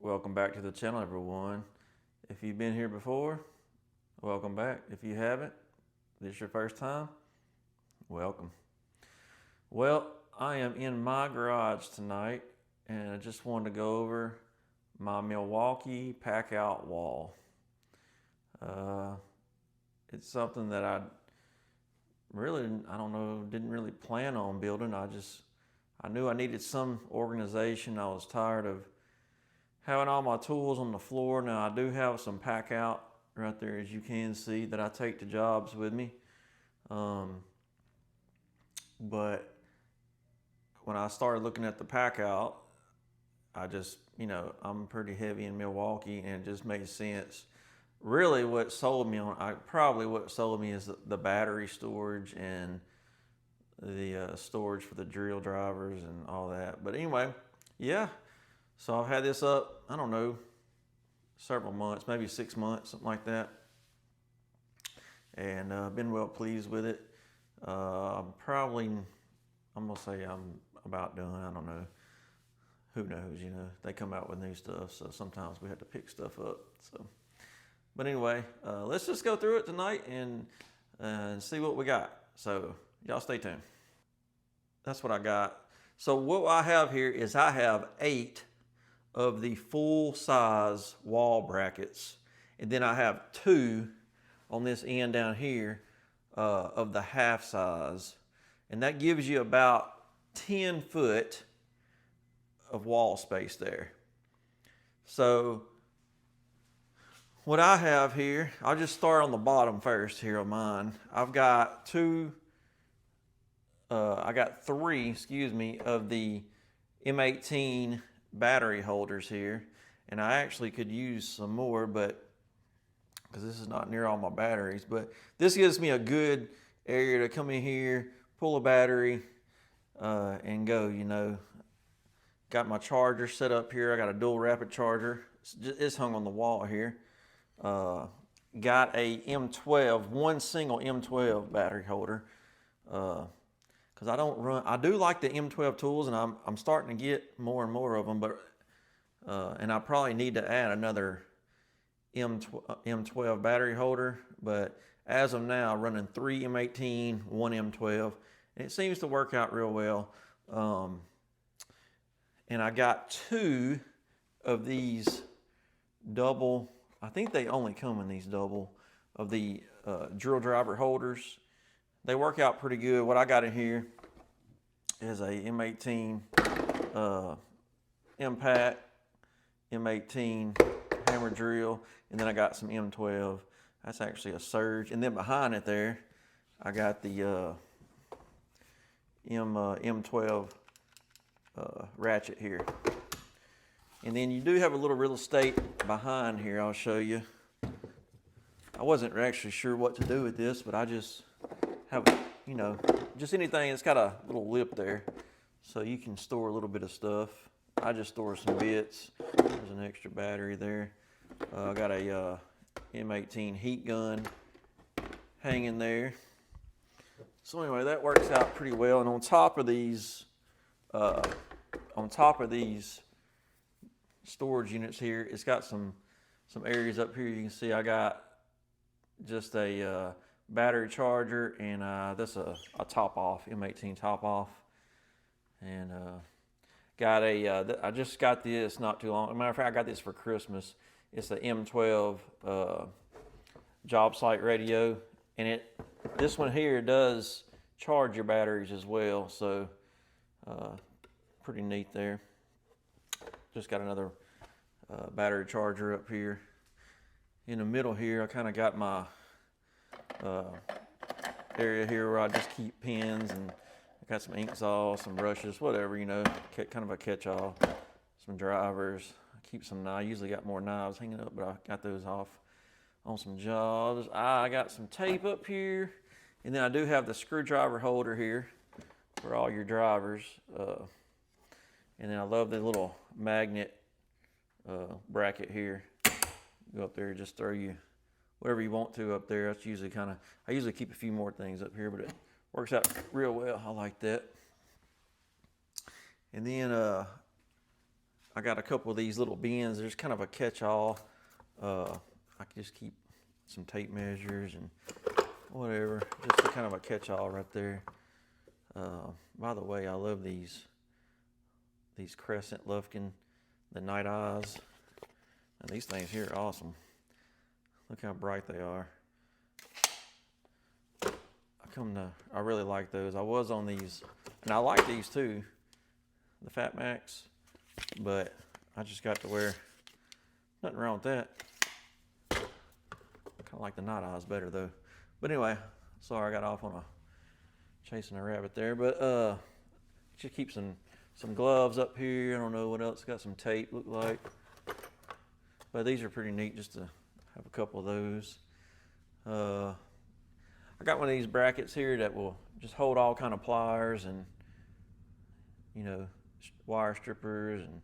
Welcome back to the channel, everyone. If you've been here before, welcome back. If you haven't, this is your first time, welcome. Well, I am in my garage tonight and I just wanted to go over my Milwaukee Packout wall. It's something that I didn't really plan on building. I knew I needed some organization. I was tired of having all my tools on the floor. Now I do have some Packout right there, as you can see, that I take to jobs with me. But when I started looking at the Packout, I'm pretty heavy in Milwaukee, and it just made sense. Really what sold me is the battery storage and the storage for the drill drivers and all that. But anyway, yeah. So I've had this up, I don't know, several months, maybe 6 months, something like that. And been well pleased with it. I'm gonna say I'm about done. I don't know. Who knows, they come out with new stuff, so sometimes we have to pick stuff up. But anyway, let's just go through it tonight and see what we got. So y'all stay tuned. That's what I got. So what I have here is I have 8 of the full size wall brackets. And then I have 2 on this end down here of the half size. And that gives you about 10 foot of wall space there. So what I have here, I'll just start on the bottom first here on mine. I've got 3, of the M18 battery holders here. And I actually could use some more, but because this is not near all my batteries, but this gives me a good area to come in here, pull a battery, and go, Got my charger set up here. I got a dual rapid charger. It's hung on the wall here. Got a M12, one single M12 battery holder. Because I do like the M12 tools, and I'm starting to get more and more of them, but and I probably need to add another M12 battery holder, but as of now, running 3 M18, 1 M12, and it seems to work out real well. And I got 2 of these double, I think they only come in these double, of the drill driver holders. They work out pretty good. What I got in here is a M18 impact, M18 hammer drill, and then I got some M12. That's actually a surge. And then behind it there, I got the M12 ratchet here. And then you do have a little real estate behind here. I'll show you. I wasn't actually sure what to do with this, but I just have, just anything that's got a little lip there, so you can store a little bit of stuff. I just store some bits. There's an extra battery there. I got a M18 heat gun hanging there. So anyway, that works out pretty well. And on top of these storage units here, it's got some areas up here. You can see I got just a battery charger, and that's a top off, M18 top off. And got I just got this not too long. As a matter of fact, I got this for Christmas. It's the M12 job site radio, and this one here does charge your batteries as well. So pretty neat there. Just got another battery charger up here. In the middle here, I kind of got my area here where I just keep pens, and I got some ink saws, some brushes, whatever, kind of a catch-all. Some drivers. I keep some knives. I usually got more knives hanging up, but I got those off on some jobs. I got some tape up here, and then I do have the screwdriver holder here for all your drivers. And then I love the little magnet bracket here. Go up there, just throw you whatever you want to up there. That's usually I usually keep a few more things up here, but it works out real well. I like that. And then I got a couple of these little bins. There's kind of a catch-all. I can just keep some tape measures and whatever. Just a kind of a catch-all right there. By the way, I love these Crescent Lufkin, the Night Eyes. And these things here are awesome. Look how bright they are. I really like those. I was on these, and I like these too, the Fat Max, but I just got to where, nothing wrong with that. Kind of like the Night Eyes better though. But anyway, sorry I got off on chasing a rabbit there, but just keep some gloves up here. I don't know what else. Got some tape, look like. But these are pretty neat just to have a couple of those. I got one of these brackets here that will just hold all kind of pliers and, you know, wire strippers and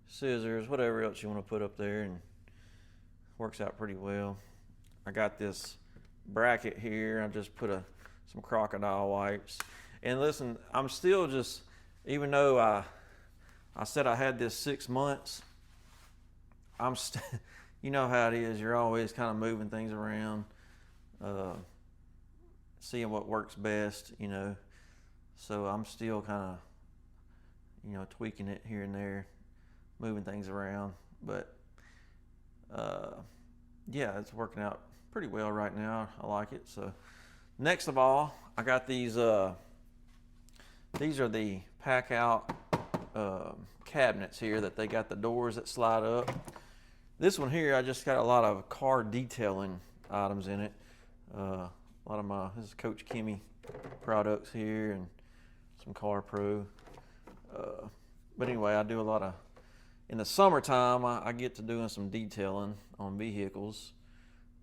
scissors, whatever else you want to put up there, and works out pretty well. I got this bracket here. I just put some crocodile wipes. And listen, I'm still just, even though I said I had this 6 months, you know how it is. You're always kind of moving things around, seeing what works best, you know. So I'm still kind of, you know, tweaking it here and there, moving things around. But yeah, it's working out pretty well right now. I like it. So next of all, I got these. These are the Packout cabinets here that they got the doors that slide up. This one here, I just got a lot of car detailing items in it. A lot of this is Coach Kimmy products here and some Car Pro. But anyway, I do a lot of, in the summertime, I get to doing some detailing on vehicles,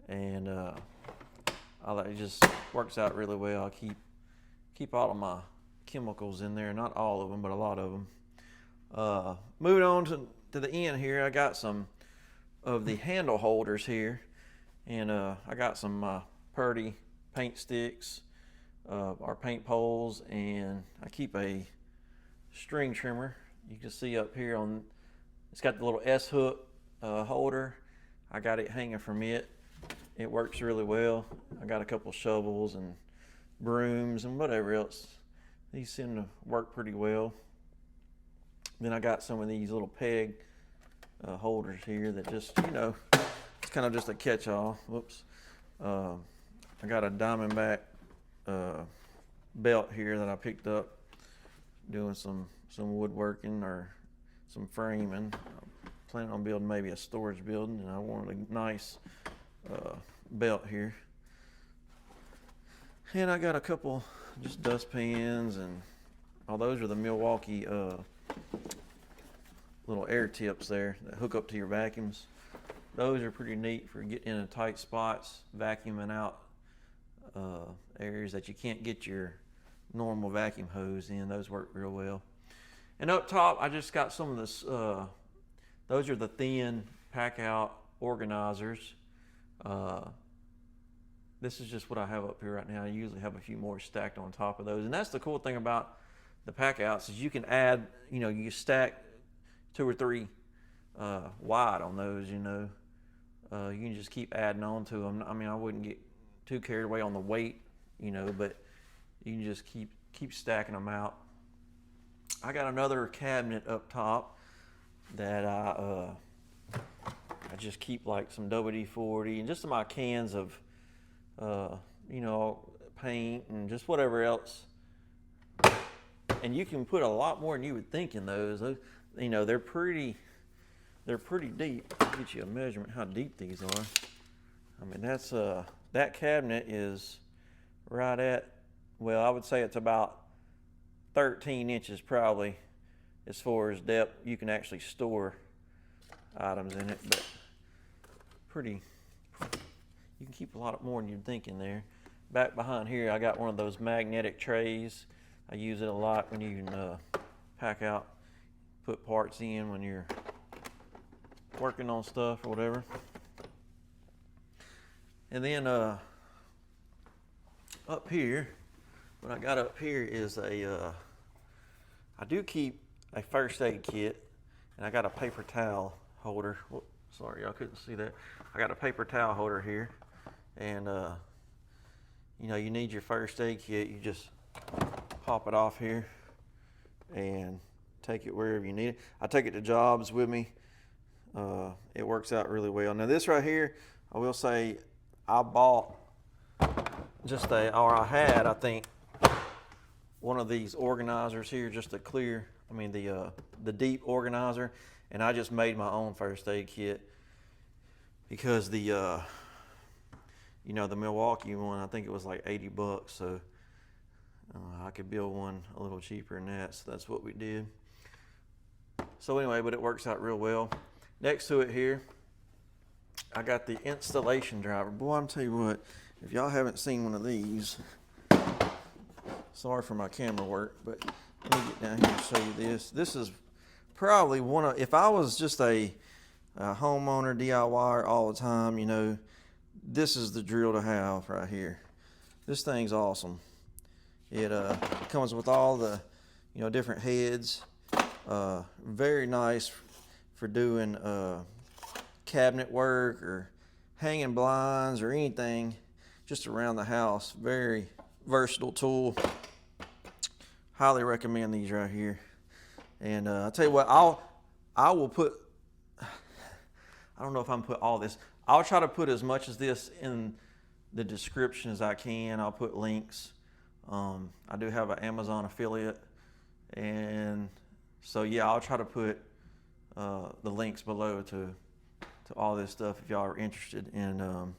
and it just works out really well. I keep all of my chemicals in there, not all of them, but a lot of them. Moving on to the end here, I got some of the handle holders here, and I got some Purdy paint sticks, our paint poles, and I keep a string trimmer. You can see up here it's got the little S hook holder. I got it hanging from it. It works really well. I got a couple shovels and brooms and whatever else. These seem to work pretty well. Then I got some of these little peg holders here that just, you know, it's kind of just a catch-all. Whoops. I got a Diamondback belt here that I picked up doing some woodworking or some framing. I'm planning on building maybe a storage building, and I wanted a nice belt here. And I got a couple just dustpans, and those are the Milwaukee little air tips there that hook up to your vacuums. Those are pretty neat for getting in tight spots, vacuuming out areas that you can't get your normal vacuum hose in. Those work real well. And up top, I just got some of this. Those are the thin Packout organizers. This is just what I have up here right now. I usually have a few more stacked on top of those. And that's the cool thing about the Packouts is you can add, you know, you stack 2 or 3 wide on those, you know. You can just keep adding on to them. I mean, I wouldn't get too carried away on the weight, you know, but you can just keep stacking them out. I got another cabinet up top that I just keep like some WD-40 and just my cans of, you know, paint and just whatever else. And you can put a lot more than you would think in those. You know, they're pretty deep. I'll get you a measurement how deep these are. I mean, that's that cabinet is right at, well, I would say it's about 13 inches probably as far as depth. You can actually store items in it, but you can keep a lot more than you'd think in there. Back behind here, I got one of those magnetic trays. I use it a lot when you can pack out, put parts in when you're working on stuff or whatever. And then up here, what I got up here is I do keep a first aid kit, and I got a paper towel holder. Whoop, sorry, y'all couldn't see that. I got a paper towel holder here, and you know, you need your first aid kit. You just pop it off here and take it wherever you need it. I take it to jobs with me. It works out really well. Now this right here, I will say, I bought just I had, I think, one of these organizers here, just a clear, the deep organizer, and I just made my own first aid kit because the, you know, the Milwaukee one, I think it was like 80 bucks, so I could build one a little cheaper than that, so that's what we did. So anyway, but it works out real well. Next to it here, I got the installation driver. Boy, I'm tell you what, if y'all haven't seen one of these, sorry for my camera work, but let me get down here and show you this. This is probably one of, if I was just a homeowner, DIYer all the time, you know, this is the drill to have right here. This thing's awesome. It comes with all the, you know, different heads. Very nice for doing cabinet work or hanging blinds or anything just around the house. Very versatile tool. Highly recommend these right here. And I'll tell you what, I will put, I don't know if I'm gonna put all this. I'll try to put as much as this in the description as I can. I'll put links. I do have an Amazon affiliate, and so yeah, I'll try to put the links below to all this stuff if y'all are interested. And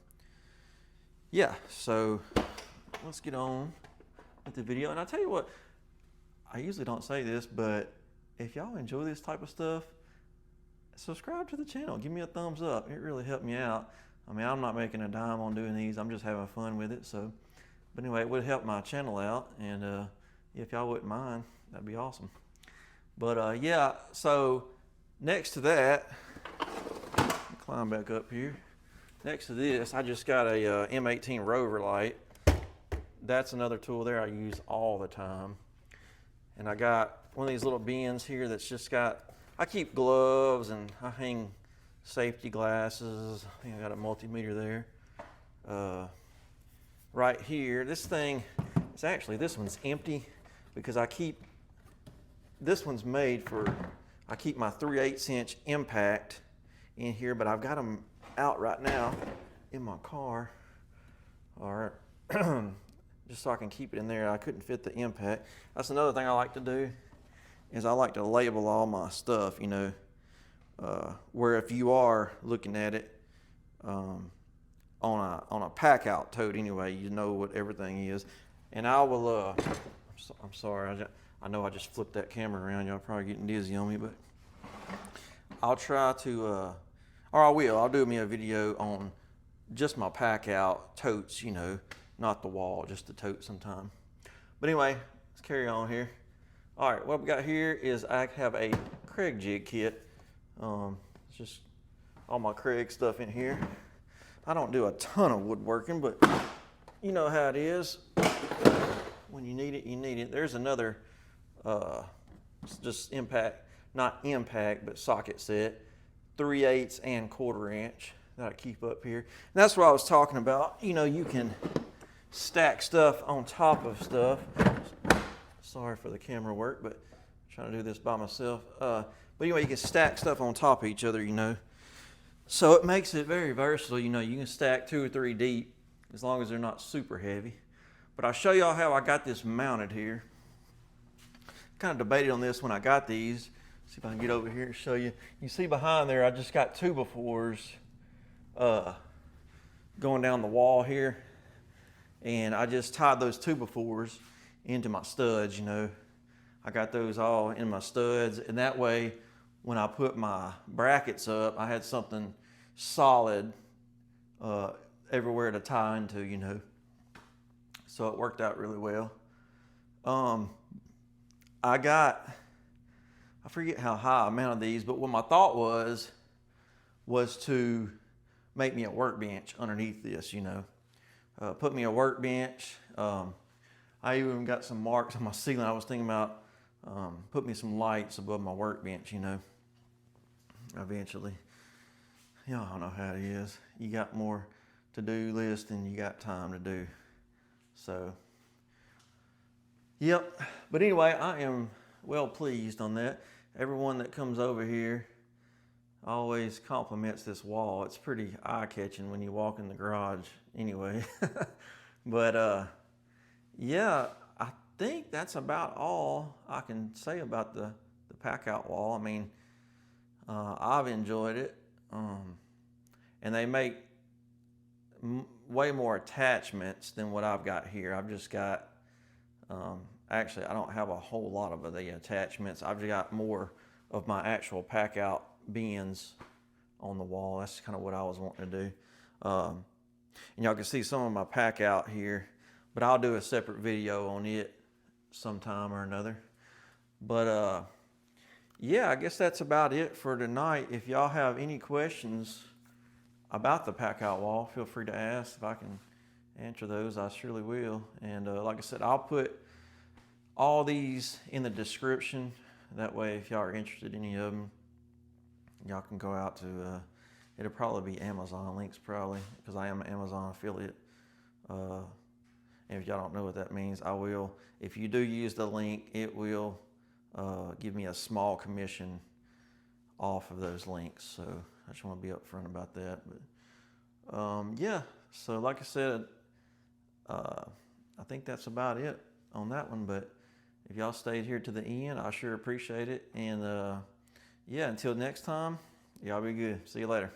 yeah, so let's get on with the video. And I'll tell you what, I usually don't say this, but if y'all enjoy this type of stuff, subscribe to the channel. Give me a thumbs up. It really helped me out. I mean, I'm not making a dime on doing these. I'm just having fun with it. So, but anyway, it would help my channel out. And if y'all wouldn't mind, that'd be awesome. But yeah, so next to that, climb back up here. Next to this, I just got a M18 Rover light. That's another tool there I use all the time. And I got one of these little bins here that's just got, I keep gloves and I hang safety glasses. I think I got a multimeter there. Right here, this thing, it's actually, this one's empty because I keep, this one's made for, I keep my 3/8 inch impact in here, but I've got them out right now in my car. All right. Just so I can keep it in there. I couldn't fit the impact. That's another thing I like to do, is I like to label all my stuff, you know, where if you are looking at it on a Packout tote anyway, you know what everything is. And I will, I'm sorry, I know I just flipped that camera around. Y'all probably getting dizzy on me, but I'll try to, or I'll do me a video on just my Packout totes, you know, not the wall, just the tote sometime. But anyway, let's carry on here. All right, what we got here is I have a Craig jig kit. It's just all my Craig stuff in here. I don't do a ton of woodworking, but you know how it is. When you need it, you need it. There's another, just impact, not impact, but socket set, 3/8 and 1/4 inch that I keep up here. And that's what I was talking about. You know, you can stack stuff on top of stuff. Sorry for the camera work, but I'm trying to do this by myself. But anyway, you can stack stuff on top of each other, you know. So it makes it very versatile. You know, you can stack 2 or 3 deep as long as they're not super heavy. But I'll show y'all how I got this mounted here. Kind of debated on this when I got these. See if I can get over here and show you. You see behind there, I just got 2x4s going down the wall here. And I just tied those 2x4s into my studs, you know. I got those all in my studs, and that way when I put my brackets up, I had something solid everywhere to tie into, you know. So it worked out really well. I forget how high I mounted these, but what my thought was to make me a workbench underneath this, you know. Put me a workbench. I even got some marks on my ceiling. I was thinking about put me some lights above my workbench, you know. eventually. Y'all know how it is. You got more to-do list than you got time to do. So, yep. But anyway, I am well pleased on that. Everyone that comes over here always compliments this wall. It's pretty eye-catching when you walk in the garage anyway. But yeah, I think that's about all I can say about the Packout wall. I mean, I've enjoyed it. And they make way more attachments than what I've got here. I've just got, actually I don't have a whole lot of the attachments. I've got more of my actual Packout bins on the wall. That's kind of what I was wanting to do. And y'all can see some of my Packout here, but I'll do a separate video on it sometime or another. But yeah, I guess that's about it for tonight. If y'all have any questions about the Packout wall, feel free to ask. If I can answer those, I surely will. And like I said, I'll put all these in the description. That way, if y'all are interested in any of them, y'all can go out to, it'll probably be Amazon links probably, because I am an Amazon affiliate. And if y'all don't know what that means, I will. If you do use the link, it will give me a small commission off of those links. So I just want to be upfront about that. But yeah, so like I said, I think that's about it on that one. But if y'all stayed here to the end, I sure appreciate it. And yeah, until next time, y'all be good. See you later.